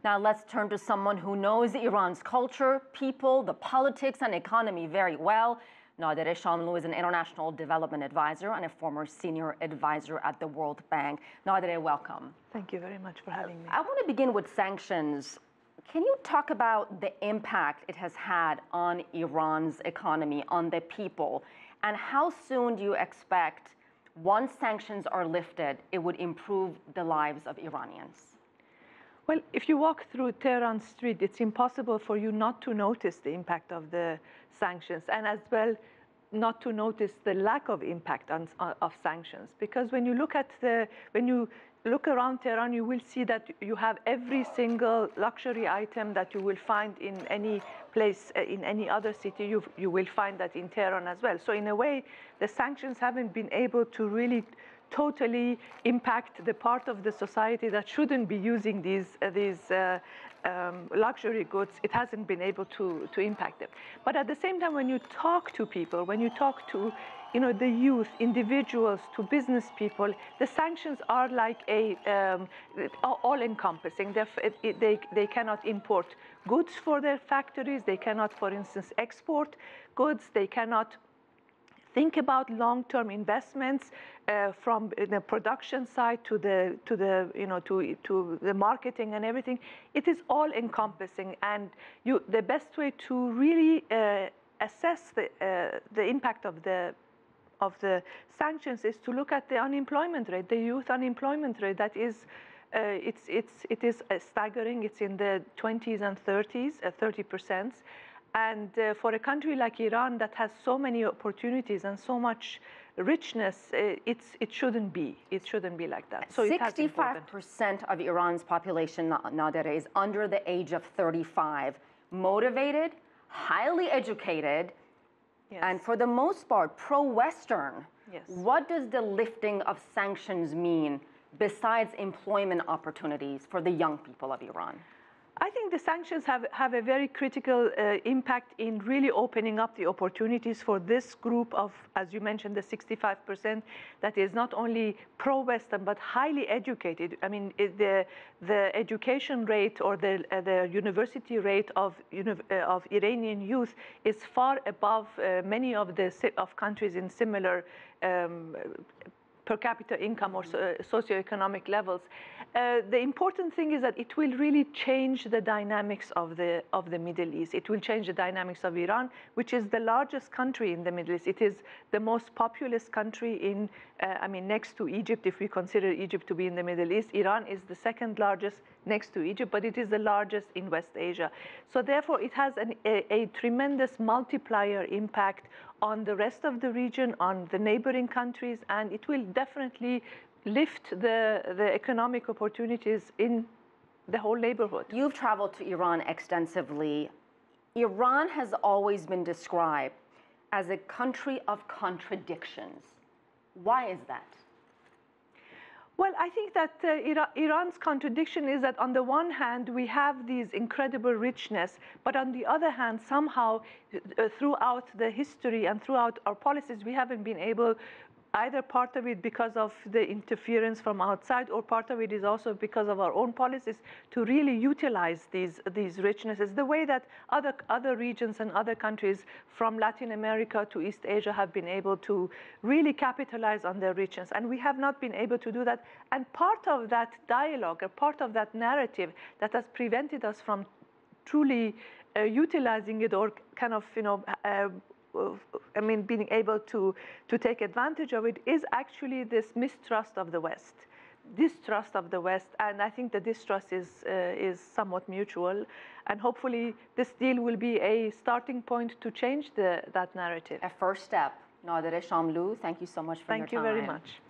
Now let's turn to someone who knows Iran's culture, people, the politics, and economy very well. Nadereh Chamlou is an international development advisor and a former senior advisor at the World Bank. Nadereh, welcome. Thank you very much for having me. I want to begin with sanctions. Can you talk about the impact it has had on Iran's economy, on the people, and how soon do you expect, once sanctions are lifted, it would improve the lives of Iranians? Well, if you walk through Tehran street, it's impossible for you not to notice the impact of the sanctions, and as well not to notice the lack of impact of sanctions. Because when you look around Tehran, you will see that you have every single luxury item that you will find in any place, in any other city, you will find that in Tehran as well. So in a way, the sanctions haven't been able to really totally impact the part of the society that shouldn't be using these luxury goods. It hasn't been able to impact them. But at the same time, when you talk to people, when you talk to the youth, individuals, to business people, the sanctions are like all-encompassing. They cannot import goods for their factories. They cannot, for instance, export goods. They cannot think about long-term investments from the production side to the marketing and everything. It is all-encompassing, and the best way to really assess the impact of the sanctions is to look at the unemployment rate, the youth unemployment rate. That is, it is staggering. It's in the 20s and 30s, 30%. And for a country like Iran that has so many opportunities and so much richness, it shouldn't be. It shouldn't be like that. So 65% of Iran's population, Nadereh, is under the age of 35, motivated, highly educated, and for the most part, pro-Western. Yes. What does the lifting of sanctions mean besides employment opportunities for the young people of Iran? I think the sanctions have a very critical impact in really opening up the opportunities for this group of, as you mentioned, the 65% that is not only pro-Western but highly educated. I mean, the education rate or the university rate of Iranian youth is far above many of countries in similar per capita income or socioeconomic levels. The important thing is that it will really change the dynamics of the Middle East. It will change the dynamics of Iran, which is the largest country in the Middle East. It is the most populous country in, next to Egypt, if we consider Egypt to be in the Middle East. Iran is the second largest next to Egypt, but it is the largest in West Asia. So therefore, it has a tremendous multiplier impact on the rest of the region, on the neighboring countries, and it will definitely lift the economic opportunities in the whole neighborhood. You've traveled to Iran extensively. Iran has always been described as a country of contradictions. Why is that? Well, I think that Iran's contradiction is that on the one hand, we have these incredible richness, but on the other hand, somehow throughout the history and throughout our policies, we haven't been able, either part of it because of the interference from outside, or part of it is also because of our own policies, to really utilize these richnesses the way that other regions and other countries from Latin America to East Asia have been able to really capitalize on their richness. And we have not been able to do that. And part of that dialogue, or part of that narrative that has prevented us from truly utilizing it, or kind of, being able to take advantage of it, is actually this mistrust of the West, distrust of the West, and I think the distrust is somewhat mutual, and hopefully this deal will be a starting point to change that narrative. A first step. Nadereh Chamlou, thank you so much for your time. Thank you very much.